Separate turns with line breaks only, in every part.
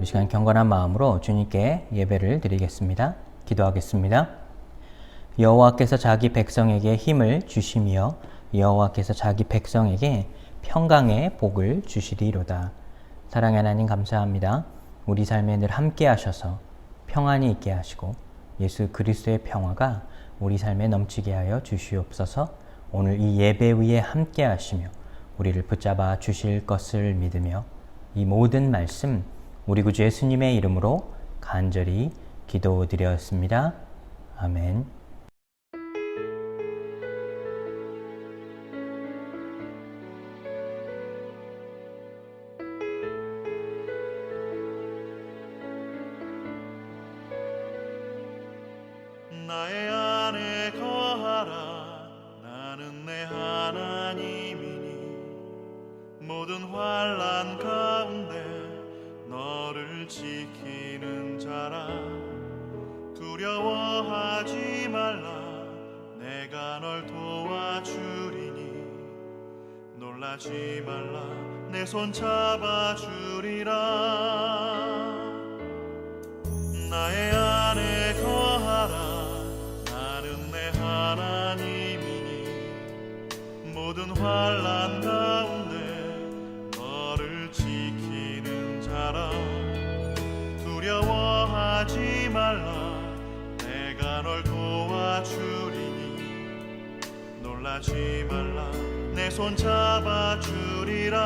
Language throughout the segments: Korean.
이 시간 경건한 마음으로 주님께 예배를 드리겠습니다. 기도하겠습니다. 여호와께서 자기 백성에게 힘을 주시며 여호와께서 자기 백성에게 평강의 복을 주시리로다. 사랑의 하나님 감사합니다. 우리 삶에 늘 함께 하셔서 평안이 있게 하시고 예수 그리스도의 평화가 우리 삶에 넘치게 하여 주시옵소서. 오늘 이 예배 위에 함께 하시며 우리를 붙잡아 주실 것을 믿으며 이 모든 말씀 우리 구주 예수님의 이름으로 간절히 기도드렸습니다. 아멘.
나의 안에 거하라. 나는 내 하나님이니 모든 환난 가운데 너를 지키는 자라. 두려워하지 말라. 내가 널 도와주리니 놀라지 말라. 내 손 잡아주리라. 나의 안에 거하라. 나는 내 하나님이니 모든 환난 가운데 너를 지키는 자라. 두려워하지 말라. 내가 널 도와주리니 놀라지 말라. 내 손 잡아주리라.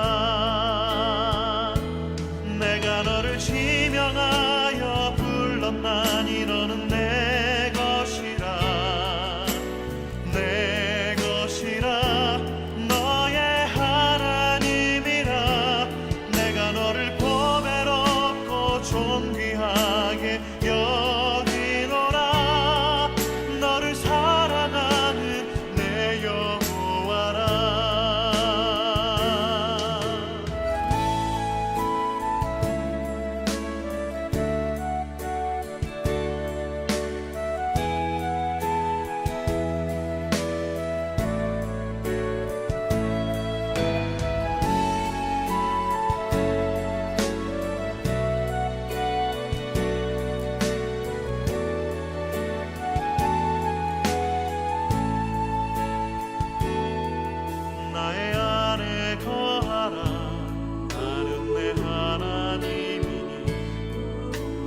내가 너를 지명하여 불렀나니 너는 내 것이라. 내 것이라. 너의 하나님이라. 내가 너를 보배롭고 존귀하게 여기노라. 너를 사랑하는 내 여호와라. 나의 안에 거하라. 나는 내 하나님이니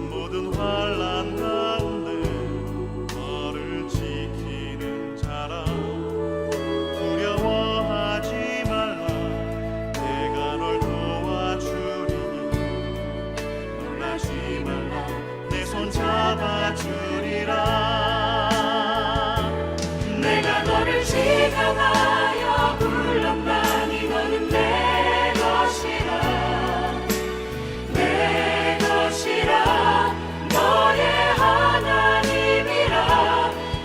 모든 환난 가운데 너를 지키는 자라. 두려워하지 말라. 내가 널 도와주리니 놀라지 말라. 내 손 잡아주리라. 내가 너를 지명하여 불렀나니 너는 내 것이라. 내 것이라. 너의 하나님이라.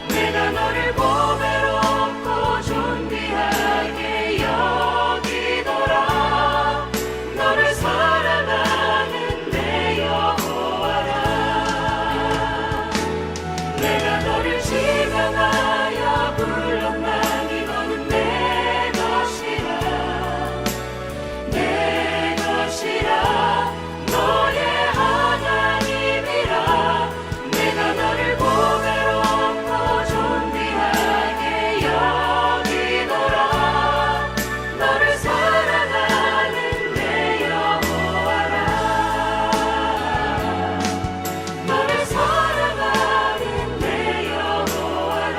내가 너를 보배롭고 존귀하게 여기노라. 너를 사랑하는 내 여호와라. 내가 너를 지명하여 불렀나니 너는 내 것이라. 내 것이라. 너의 하나님이라. 내가 너를 보배롭고 존귀하게 여기노라. 너를 사랑하는 내 여호와라. 너를 사랑하는 내 여호와라.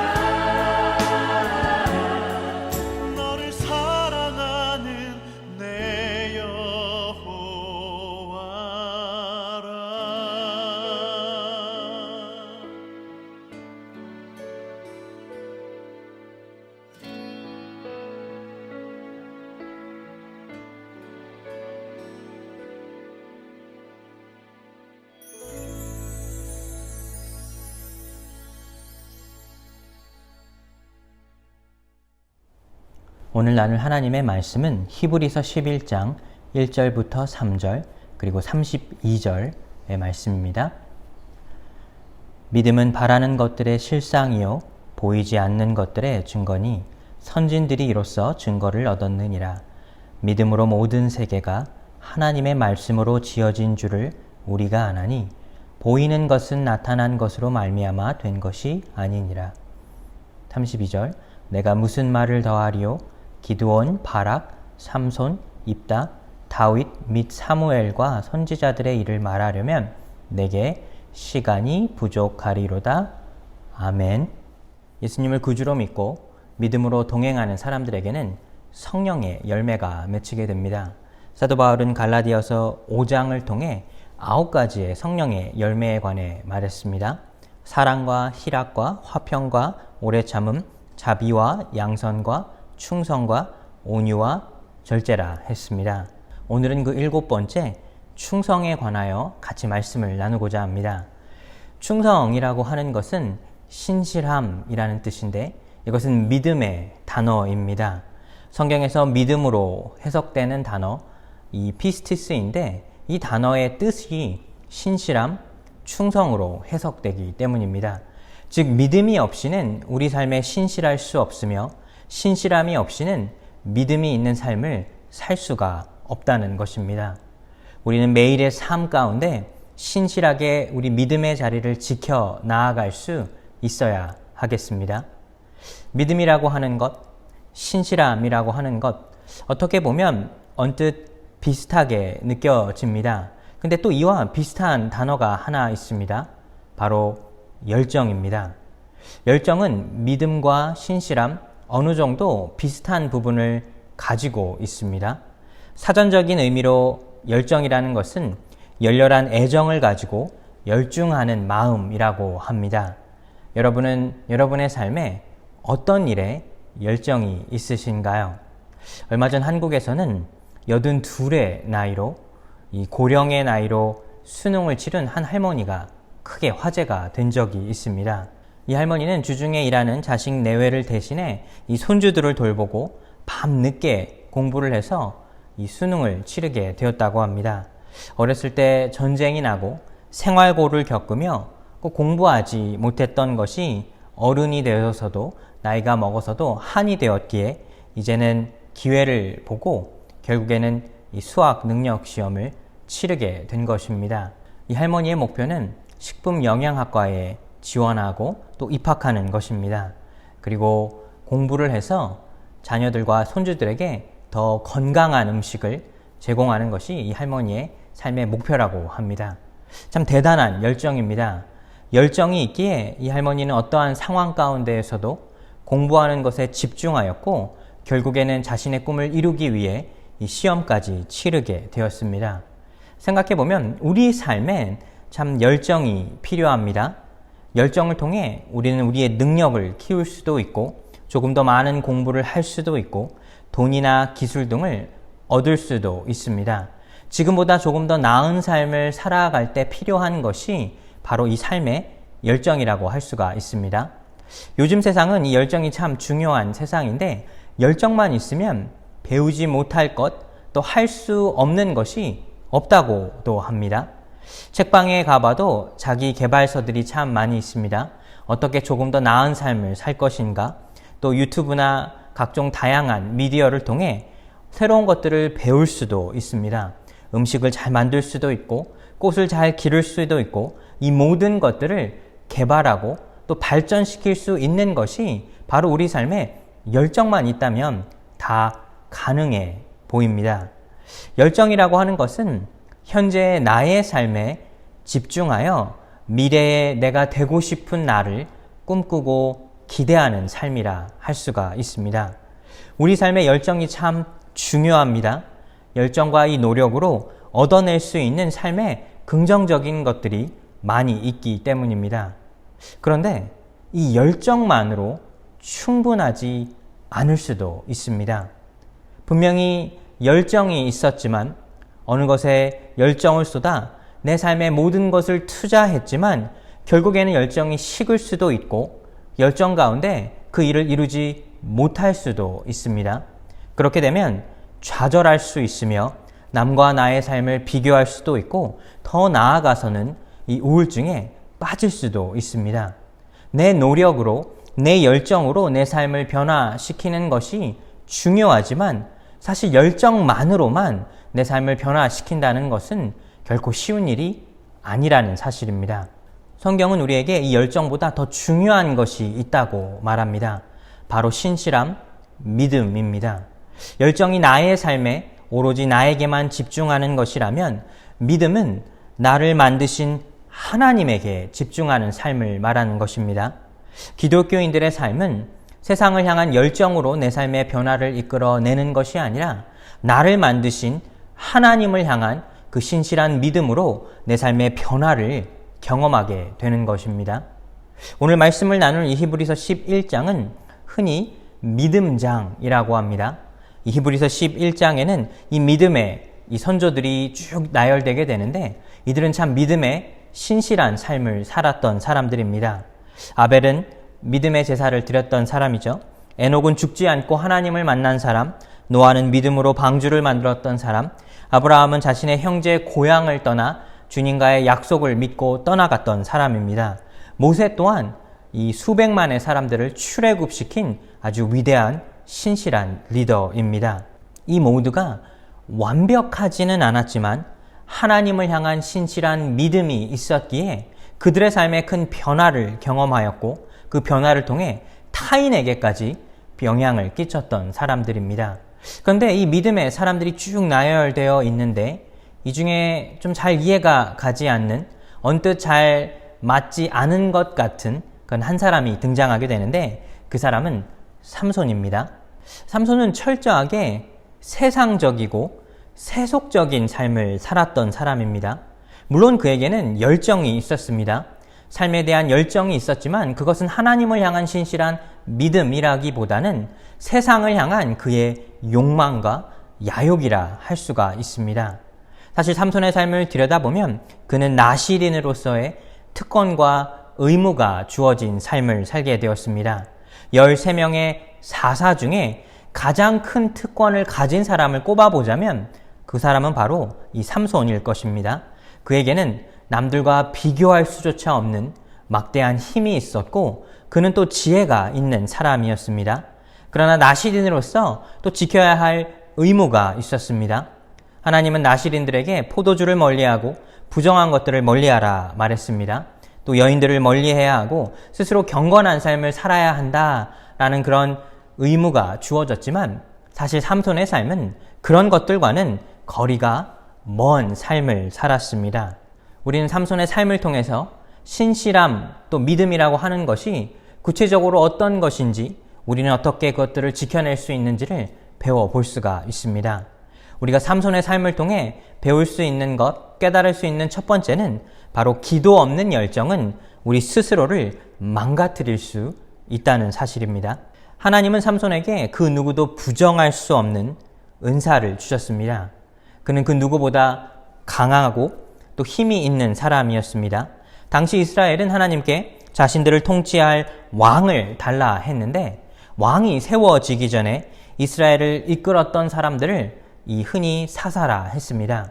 너를 사랑하는 내
오늘 나눌 하나님의 말씀은 히브리서 11장 1절부터 3절 그리고 32절의 말씀입니다. 믿음은 바라는 것들의 실상이요 보이지 않는 것들의 증거니 선진들이 이로써 증거를 얻었느니라. 믿음으로 모든 세계가 하나님의 말씀으로 지어진 줄을 우리가 아나니 보이는 것은 나타난 것으로 말미암아 된 것이 아니니라. 32절 내가 무슨 말을 더하리요? 기드온, 바락, 삼손, 입다, 다윗 및 사무엘과 선지자들의 일을 말하려면 내게 시간이 부족하리로다. 아멘. 예수님을 구주로 믿고 믿음으로 동행하는 사람들에게는 성령의 열매가 맺히게 됩니다. 사도 바울은 갈라디아서 5장을 통해 9가지의 성령의 열매에 관해 말했습니다. 사랑과 희락과 화평과 오래 참음, 자비와 양선과 충성과 온유와 절제라 했습니다. 오늘은 그 7번째 충성에 관하여 같이 말씀을 나누고자 합니다. 충성이라고 하는 것은 신실함이라는 뜻인데 이것은 믿음의 단어입니다. 성경에서 믿음으로 해석되는 단어 이 피스티스인데 이 단어의 뜻이 신실함, 충성으로 해석되기 때문입니다. 즉 믿음이 없이는 우리 삶에 신실할 수 없으며 신실함이 없이는 믿음이 있는 삶을 살 수가 없다는 것입니다. 우리는 매일의 삶 가운데 신실하게 우리 믿음의 자리를 지켜 나아갈 수 있어야 하겠습니다. 믿음이라고 하는 것, 신실함이라고 하는 것, 어떻게 보면 언뜻 비슷하게 느껴집니다. 근데 또 이와 비슷한 단어가 하나 있습니다. 바로 열정입니다. 열정은 믿음과 신실함, 어느 정도 비슷한 부분을 가지고 있습니다. 사전적인 의미로 열정이라는 것은 열렬한 애정을 가지고 열중하는 마음이라고 합니다. 여러분은 여러분의 삶에 어떤 일에 열정이 있으신가요? 얼마 전 한국에서는 82의 나이로 이 고령의 나이로 수능을 치른 한 할머니가 크게 화제가 된 적이 있습니다. 이 할머니는 주중에 일하는 자식 내외를 대신해 이 손주들을 돌보고 밤늦게 공부를 해서 이 수능을 치르게 되었다고 합니다. 어렸을 때 전쟁이 나고 생활고를 겪으며 꼭 공부하지 못했던 것이 어른이 되어서도 나이가 먹어서도 한이 되었기에 이제는 기회를 보고 결국에는 이 수학 능력 시험을 치르게 된 것입니다. 이 할머니의 목표는 식품영양학과에 지원하고 또 입학하는 것입니다. 그리고 공부를 해서 자녀들과 손주들에게 더 건강한 음식을 제공하는 것이 이 할머니의 삶의 목표라고 합니다. 참 대단한 열정입니다. 열정이 있기에 이 할머니는 어떠한 상황 가운데에서도 공부하는 것에 집중하였고 결국에는 자신의 꿈을 이루기 위해 이 시험까지 치르게 되었습니다. 생각해보면 우리 삶엔 참 열정이 필요합니다. 열정을 통해 우리는 우리의 능력을 키울 수도 있고 조금 더 많은 공부를 할 수도 있고 돈이나 기술 등을 얻을 수도 있습니다. 지금보다 조금 더 나은 삶을 살아갈 때 필요한 것이 바로 이 삶의 열정이라고 할 수가 있습니다. 요즘 세상은 이 열정이 참 중요한 세상인데 열정만 있으면 배우지 못할 것, 또 할 수 없는 것이 없다고도 합니다. 책방에 가봐도 자기 개발서들이 참 많이 있습니다. 어떻게 조금 더 나은 삶을 살 것인가, 또 유튜브나 각종 다양한 미디어를 통해 새로운 것들을 배울 수도 있습니다. 음식을 잘 만들 수도 있고 꽃을 잘 기를 수도 있고 이 모든 것들을 개발하고 또 발전시킬 수 있는 것이 바로 우리 삶에 열정만 있다면 다 가능해 보입니다. 열정이라고 하는 것은 현재의 나의 삶에 집중하여 미래에 내가 되고 싶은 나를 꿈꾸고 기대하는 삶이라 할 수가 있습니다. 우리 삶의 열정이 참 중요합니다. 열정과 이 노력으로 얻어낼 수 있는 삶의 긍정적인 것들이 많이 있기 때문입니다. 그런데 이 열정만으로 충분하지 않을 수도 있습니다. 분명히 열정이 있었지만 어느 것에 열정을 쏟아 내 삶의 모든 것을 투자했지만 결국에는 열정이 식을 수도 있고 열정 가운데 그 일을 이루지 못할 수도 있습니다. 그렇게 되면 좌절할 수 있으며 남과 나의 삶을 비교할 수도 있고 더 나아가서는 이 우울증에 빠질 수도 있습니다. 내 노력으로 내 열정으로 내 삶을 변화시키는 것이 중요하지만 사실 열정만으로만 내 삶을 변화시킨다는 것은 결코 쉬운 일이 아니라는 사실입니다. 성경은 우리에게 이 열정보다 더 중요한 것이 있다고 말합니다. 바로 신실함, 믿음입니다. 열정이 나의 삶에 오로지 나에게만 집중하는 것이라면 믿음은 나를 만드신 하나님에게 집중하는 삶을 말하는 것입니다. 기독교인들의 삶은 세상을 향한 열정으로 내 삶의 변화를 이끌어내는 것이 아니라 나를 만드신 하나님을 향한 그 신실한 믿음으로 내 삶의 변화를 경험하게 되는 것입니다. 오늘 말씀을 나눌 이 히브리서 11장은 흔히 믿음장이라고 합니다. 이 히브리서 11장에는 이 믿음의 이 선조들이 쭉 나열되게 되는데 이들은 참 믿음의 신실한 삶을 살았던 사람들입니다. 아벨은 믿음의 제사를 드렸던 사람이죠. 에녹은 죽지 않고 하나님을 만난 사람, 노아는 믿음으로 방주를 만들었던 사람, 아브라함은 자신의 형제 고향을 떠나 주님과의 약속을 믿고 떠나갔던 사람입니다. 모세 또한 이 수백만의 사람들을 출애굽시킨 아주 위대한 신실한 리더입니다. 이 모두가 완벽하지는 않았지만 하나님을 향한 신실한 믿음이 있었기에 그들의 삶에 큰 변화를 경험하였고 그 변화를 통해 타인에게까지 영향을 끼쳤던 사람들입니다. 그런데 이 믿음의 사람들이 쭉 나열되어 있는데 이 중에 좀 잘 이해가 가지 않는, 언뜻 잘 맞지 않은 것 같은 그런 한 사람이 등장하게 되는데 그 사람은 삼손입니다. 삼손은 철저하게 세상적이고 세속적인 삶을 살았던 사람입니다. 물론 그에게는 열정이 있었습니다. 삶에 대한 열정이 있었지만 그것은 하나님을 향한 신실한 믿음이라기보다는 세상을 향한 그의 욕망과 야욕이라 할 수가 있습니다. 사실 삼손의 삶을 들여다보면 그는 나시린으로서의 특권과 의무가 주어진 삶을 살게 되었습니다. 13명의 사사 중에 가장 큰 특권을 가진 사람을 꼽아보자면 그 사람은 바로 이 삼손일 것입니다. 그에게는 남들과 비교할 수조차 없는 막대한 힘이 있었고 그는 또 지혜가 있는 사람이었습니다. 그러나 나시린으로서 또 지켜야 할 의무가 있었습니다. 하나님은 나시린들에게 포도주를 멀리하고 부정한 것들을 멀리하라 말했습니다. 또 여인들을 멀리해야 하고 스스로 경건한 삶을 살아야 한다라는 그런 의무가 주어졌지만 사실 삼손의 삶은 그런 것들과는 거리가 먼 삶을 살았습니다. 우리는 삼손의 삶을 통해서 신실함 또 믿음이라고 하는 것이 구체적으로 어떤 것인지 우리는 어떻게 그것들을 지켜낼 수 있는지를 배워볼 수가 있습니다. 우리가 삼손의 삶을 통해 배울 수 있는 것, 깨달을 수 있는 첫 번째는 바로 기도 없는 열정은 우리 스스로를 망가뜨릴 수 있다는 사실입니다. 하나님은 삼손에게 그 누구도 부정할 수 없는 은사를 주셨습니다. 그는 그 누구보다 강하고 또 힘이 있는 사람이었습니다. 당시 이스라엘은 하나님께 자신들을 통치할 왕을 달라 했는데 왕이 세워지기 전에 이스라엘을 이끌었던 사람들을 이 흔히 사사라 했습니다.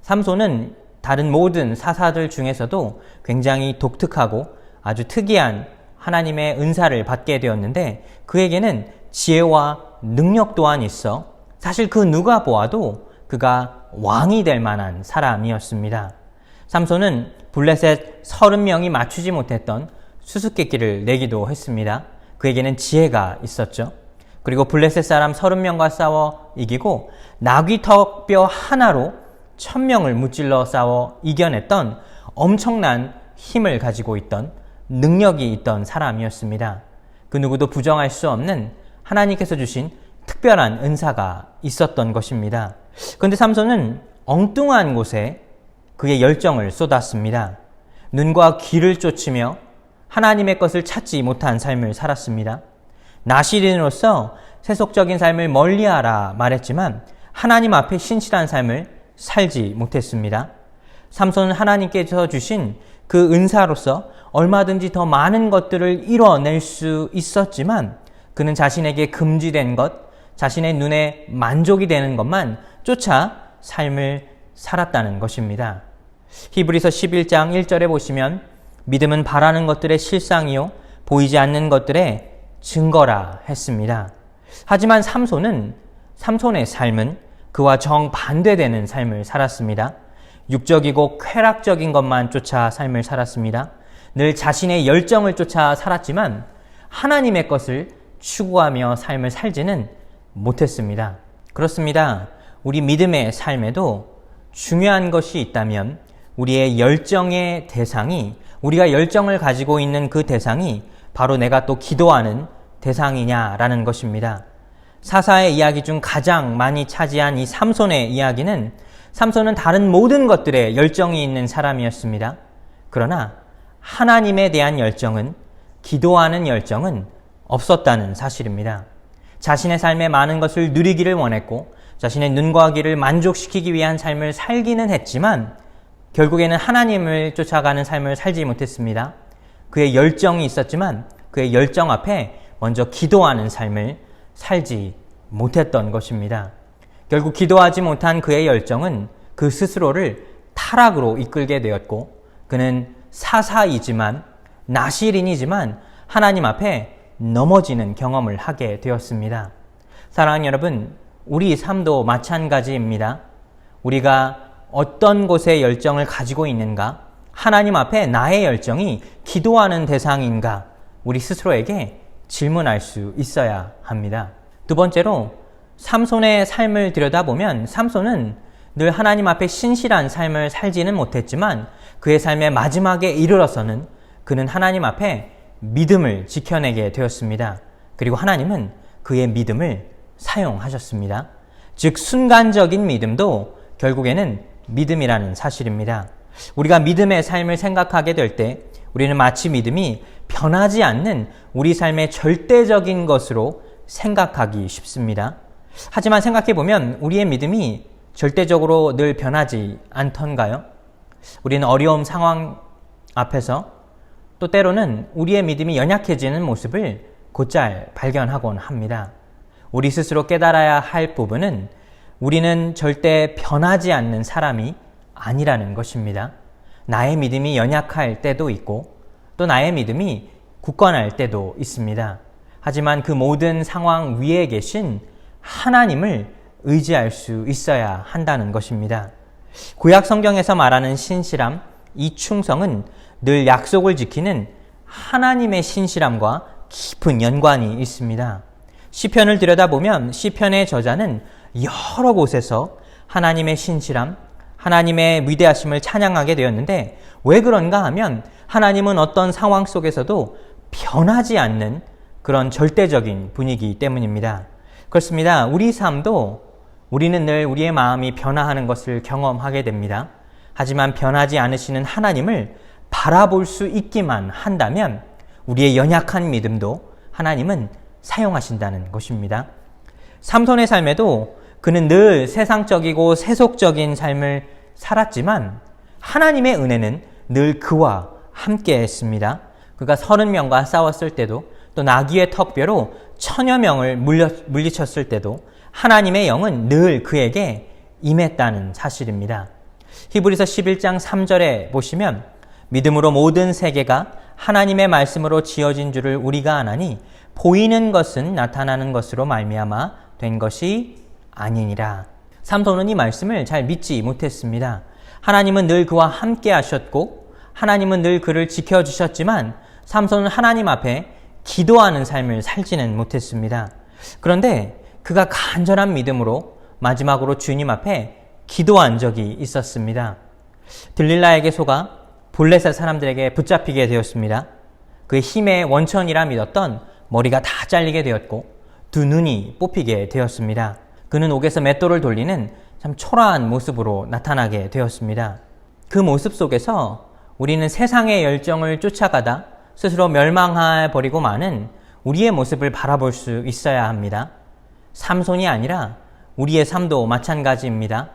삼손은 다른 모든 사사들 중에서도 굉장히 독특하고 아주 특이한 하나님의 은사를 받게 되었는데 그에게는 지혜와 능력 또한 있어 사실 그 누가 보아도 그가 왕이 될 만한 사람이었습니다. 삼손은 블레셋 30명이 맞추지 못했던 수수께끼를 내기도 했습니다. 그에게는 지혜가 있었죠. 그리고 블레셋 사람 30명과 싸워 이기고 나귀 턱뼈 하나로 1000명을 무찔러 싸워 이겨냈던 엄청난 힘을 가지고 있던 능력이 있던 사람이었습니다. 그 누구도 부정할 수 없는 하나님께서 주신 특별한 은사가 있었던 것입니다. 그런데 삼손은 엉뚱한 곳에 그의 열정을 쏟았습니다. 눈과 귀를 쫓으며 하나님의 것을 찾지 못한 삶을 살았습니다. 나시린으로서 세속적인 삶을 멀리하라 말했지만 하나님 앞에 신실한 삶을 살지 못했습니다. 삼손은 하나님께서 주신 그 은사로서 얼마든지 더 많은 것들을 이뤄낼 수 있었지만 그는 자신에게 금지된 것, 자신의 눈에 만족이 되는 것만 쫓아 삶을 살았다는 것입니다. 히브리서 11장 1절에 보시면 믿음은 바라는 것들의 실상이요 보이지 않는 것들의 증거라 했습니다. 하지만 삼손의 삶은 그와 정반대되는 삶을 살았습니다. 육적이고 쾌락적인 것만 쫓아 삶을 살았습니다. 늘 자신의 열정을 쫓아 살았지만 하나님의 것을 추구하며 삶을 살지는 못했습니다. 그렇습니다. 우리 믿음의 삶에도 중요한 것이 있다면 우리의 열정의 대상이, 우리가 열정을 가지고 있는 그 대상이 바로 내가 또 기도하는 대상이냐라는 것입니다. 사사의 이야기 중 가장 많이 차지한 이 삼손의 이야기는, 삼손은 다른 모든 것들에 열정이 있는 사람이었습니다. 그러나 하나님에 대한 열정은, 기도하는 열정은 없었다는 사실입니다. 자신의 삶에 많은 것을 누리기를 원했고 자신의 눈과 귀를 만족시키기 위한 삶을 살기는 했지만 결국에는 하나님을 쫓아가는 삶을 살지 못했습니다. 그의 열정이 있었지만 그의 열정 앞에 먼저 기도하는 삶을 살지 못했던 것입니다. 결국 기도하지 못한 그의 열정은 그 스스로를 타락으로 이끌게 되었고, 그는 사사이지만, 나실인이지만 하나님 앞에 넘어지는 경험을 하게 되었습니다. 사랑하는 여러분, 우리 삶도 마찬가지입니다. 우리가 어떤 곳에 열정을 가지고 있는가? 하나님 앞에 나의 열정이 기도하는 대상인가? 우리 스스로에게 질문할 수 있어야 합니다. 두 번째로, 삼손의 삶을 들여다보면 삼손은 늘 하나님 앞에 신실한 삶을 살지는 못했지만 그의 삶의 마지막에 이르러서는 그는 하나님 앞에 믿음을 지켜내게 되었습니다. 그리고 하나님은 그의 믿음을 사용하셨습니다. 즉 순간적인 믿음도 결국에는 믿음이라는 사실입니다. 우리가 믿음의 삶을 생각하게 될 때 우리는 마치 믿음이 변하지 않는 우리 삶의 절대적인 것으로 생각하기 쉽습니다. 하지만 생각해보면 우리의 믿음이 절대적으로 늘 변하지 않던가요? 우리는 어려운 상황 앞에서 또 때로는 우리의 믿음이 연약해지는 모습을 곧잘 발견하곤 합니다. 우리 스스로 깨달아야 할 부분은 우리는 절대 변하지 않는 사람이 아니라는 것입니다. 나의 믿음이 연약할 때도 있고 또 나의 믿음이 굳건할 때도 있습니다. 하지만 그 모든 상황 위에 계신 하나님을 의지할 수 있어야 한다는 것입니다. 구약 성경에서 말하는 신실함, 이 충성은 늘 약속을 지키는 하나님의 신실함과 깊은 연관이 있습니다. 시편을 들여다보면 시편의 저자는 여러 곳에서 하나님의 신실함, 하나님의 위대하심을 찬양하게 되었는데 왜 그런가 하면 하나님은 어떤 상황 속에서도 변하지 않는 그런 절대적인 분위기 때문입니다. 그렇습니다. 우리 삶도 우리는 늘 우리의 마음이 변화하는 것을 경험하게 됩니다. 하지만 변하지 않으시는 하나님을 바라볼 수 있기만 한다면 우리의 연약한 믿음도 하나님은 사용하신다는 것입니다. 삼손의 삶에도 그는 늘 세상적이고 세속적인 삶을 살았지만 하나님의 은혜는 늘 그와 함께 했습니다. 그가 30명과 싸웠을 때도 또 나귀의 턱뼈로 1000여 명을 물리쳤을 때도 하나님의 영은 늘 그에게 임했다는 사실입니다. 히브리서 11장 3절에 보시면 믿음으로 모든 세계가 하나님의 말씀으로 지어진 줄을 우리가 아나니 보이는 것은 나타나는 것으로 말미암아 된 것이 아니니라. 삼손은 이 말씀을 잘 믿지 못했습니다. 하나님은 늘 그와 함께 하셨고 하나님은 늘 그를 지켜주셨지만 삼손은 하나님 앞에 기도하는 삶을 살지는 못했습니다. 그런데 그가 간절한 믿음으로 마지막으로 주님 앞에 기도한 적이 있었습니다. 들릴라에게 속아 블레셋 사람들에게 붙잡히게 되었습니다. 그의 힘의 원천이라 믿었던 머리가 다 잘리게 되었고 두 눈이 뽑히게 되었습니다. 그는 옥에서 맷돌을 돌리는 참 초라한 모습으로 나타나게 되었습니다. 그 모습 속에서 우리는 세상의 열정을 쫓아가다 스스로 멸망해버리고 마는 우리의 모습을 바라볼 수 있어야 합니다. 삼손이 아니라 우리의 삶도 마찬가지입니다.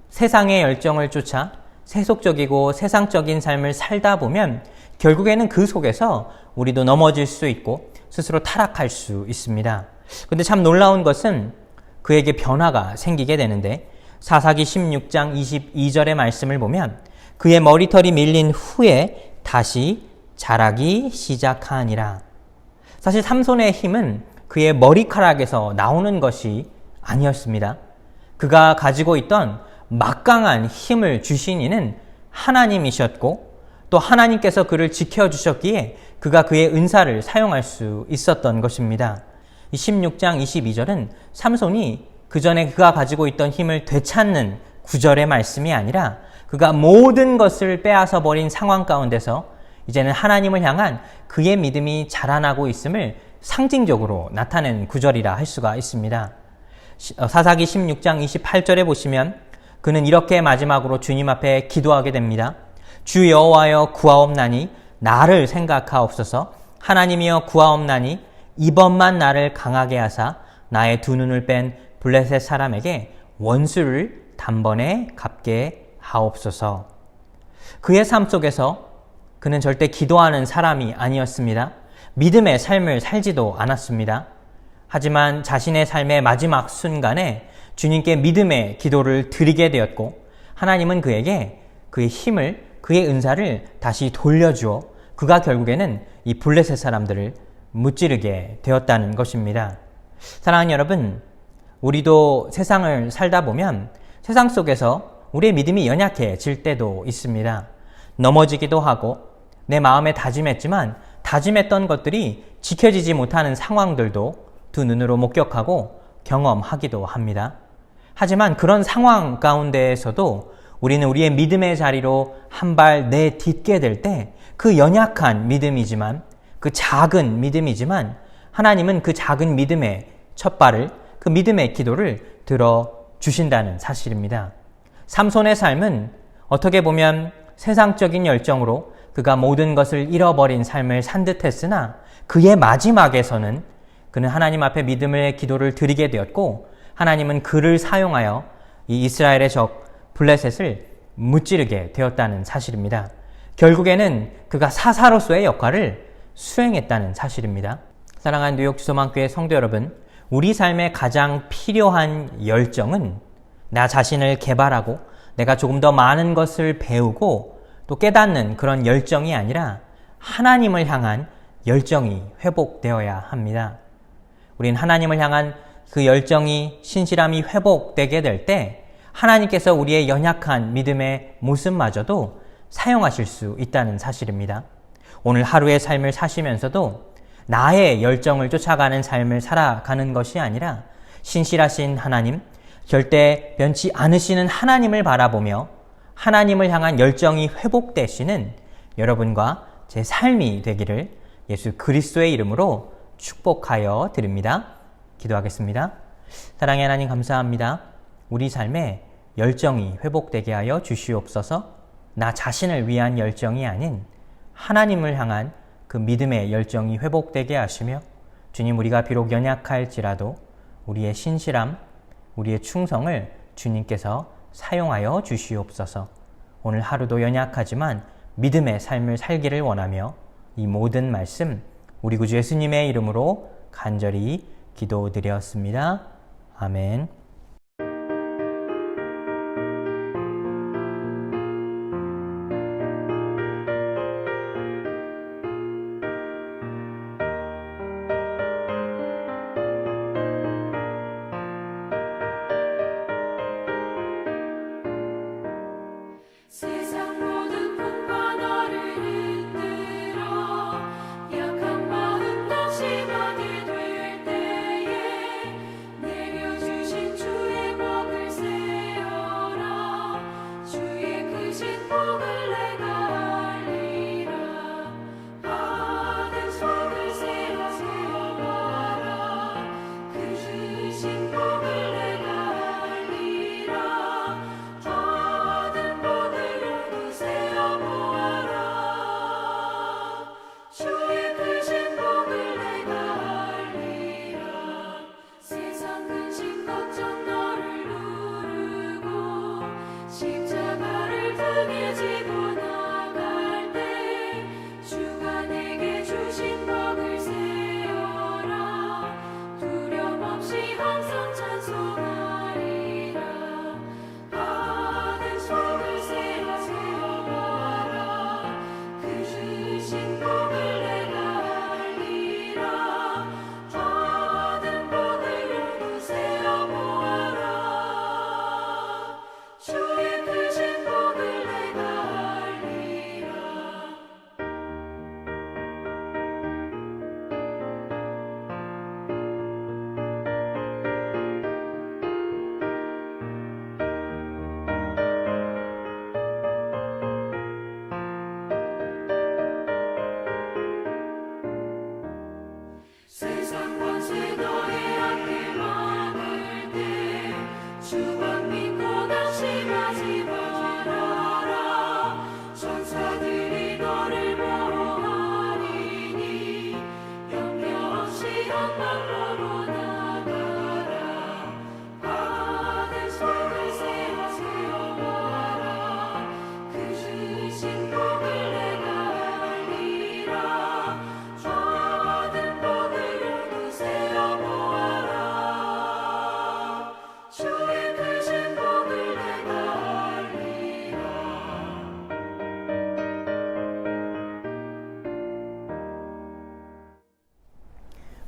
세상의 열정을 쫓아 세속적이고 세상적인 삶을 살다 보면 결국에는 그 속에서 우리도 넘어질 수 있고 스스로 타락할 수 있습니다. 그런데 참 놀라운 것은 그에게 변화가 생기게 되는데 사사기 16장 22절의 말씀을 보면 그의 머리털이 밀린 후에 다시 자라기 시작하니라. 사실 삼손의 힘은 그의 머리카락에서 나오는 것이 아니었습니다. 그가 가지고 있던 막강한 힘을 주신 이는 하나님이셨고 또 하나님께서 그를 지켜주셨기에 그가 그의 은사를 사용할 수 있었던 것입니다. 16장 22절은 삼손이 그 전에 그가 가지고 있던 힘을 되찾는 구절의 말씀이 아니라 그가 모든 것을 빼앗아 버린 상황 가운데서 이제는 하나님을 향한 그의 믿음이 자라나고 있음을 상징적으로 나타낸 구절이라 할 수가 있습니다. 사사기 16장 28절에 보시면 그는 이렇게 마지막으로 주님 앞에 기도하게 됩니다. 주 여호와여 구하옵나니 나를 생각하옵소서. 하나님이여 구하옵나니 이번만 나를 강하게 하사 나의 두 눈을 뺀 블레셋 사람에게 원수를 단번에 갚게 하옵소서. 그의 삶 속에서 그는 절대 기도하는 사람이 아니었습니다. 믿음의 삶을 살지도 않았습니다. 하지만 자신의 삶의 마지막 순간에 주님께 믿음의 기도를 드리게 되었고 하나님은 그에게 그의 힘을, 그의 은사를 다시 돌려주어 그가 결국에는 이 블레셋 사람들을 무찌르게 되었다는 것입니다. 사랑하는 여러분, 우리도 세상을 살다 보면 세상 속에서 우리의 믿음이 연약해질 때도 있습니다. 넘어지기도 하고 내 마음에 다짐했지만 다짐했던 것들이 지켜지지 못하는 상황들도 두 눈으로 목격하고 경험하기도 합니다. 하지만 그런 상황 가운데에서도 우리는 우리의 믿음의 자리로 한 발 내딛게 될 때 그 연약한 믿음이지만 그 작은 믿음이지만 하나님은 그 작은 믿음의 첫 발을 그 믿음의 기도를 들어주신다는 사실입니다. 삼손의 삶은 어떻게 보면 세상적인 열정으로 그가 모든 것을 잃어버린 삶을 산 듯했으나 그의 마지막에서는 그는 하나님 앞에 믿음의 기도를 드리게 되었고 하나님은 그를 사용하여 이 이스라엘의 적 블레셋을 무찌르게 되었다는 사실입니다. 결국에는 그가 사사로서의 역할을 수행했다는 사실입니다. 사랑하는 뉴욕 주소만교회 성도 여러분, 우리 삶에 가장 필요한 열정은 나 자신을 개발하고 내가 조금 더 많은 것을 배우고 또 깨닫는 그런 열정이 아니라 하나님을 향한 열정이 회복되어야 합니다. 우린 하나님을 향한 그 열정이, 신실함이 회복되게 될 때 하나님께서 우리의 연약한 믿음의 모습마저도 사용하실 수 있다는 사실입니다. 오늘 하루의 삶을 사시면서도 나의 열정을 쫓아가는 삶을 살아가는 것이 아니라 신실하신 하나님, 절대 변치 않으시는 하나님을 바라보며 하나님을 향한 열정이 회복되시는 여러분과 제 삶이 되기를 예수 그리스도의 이름으로 축복하여 드립니다. 기도하겠습니다. 사랑의 하나님 감사합니다. 우리 삶에 열정이 회복되게 하여 주시옵소서. 나 자신을 위한 열정이 아닌 하나님을 향한 그 믿음의 열정이 회복되게 하시며 주님, 우리가 비록 연약할지라도 우리의 신실함, 우리의 충성을 주님께서 사용하여 주시옵소서. 오늘 하루도 연약하지만 믿음의 삶을 살기를 원하며 이 모든 말씀 우리 구주 예수님의 이름으로 간절히 기도드렸습니다. 아멘.
세상 모든 풍파 너를 흔들어 약한 마음 낙심하게 될 때에 내려주신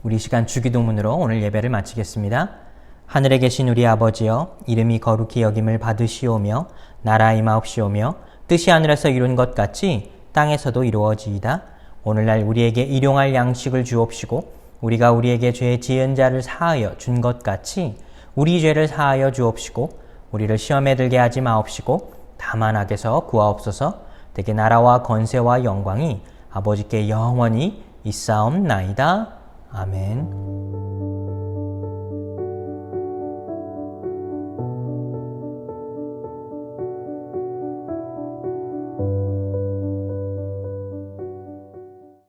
우리 시간 주기도문으로 오늘 예배를 마치겠습니다. 하늘에 계신 우리 아버지여, 이름이 거룩히 여김을 받으시오며 나라 임하옵시오며 뜻이 하늘에서 이룬 것 같이 땅에서도 이루어지이다. 오늘날 우리에게 일용할 양식을 주옵시고 우리가 우리에게 죄 지은 자를 사하여 준 것 같이 우리 죄를 사하여 주옵시고 우리를 시험에 들게 하지 마옵시고 다만 악에서 구하옵소서. 대개 나라와 권세와 영광이 아버지께 영원히 있사옵나이다. 아멘.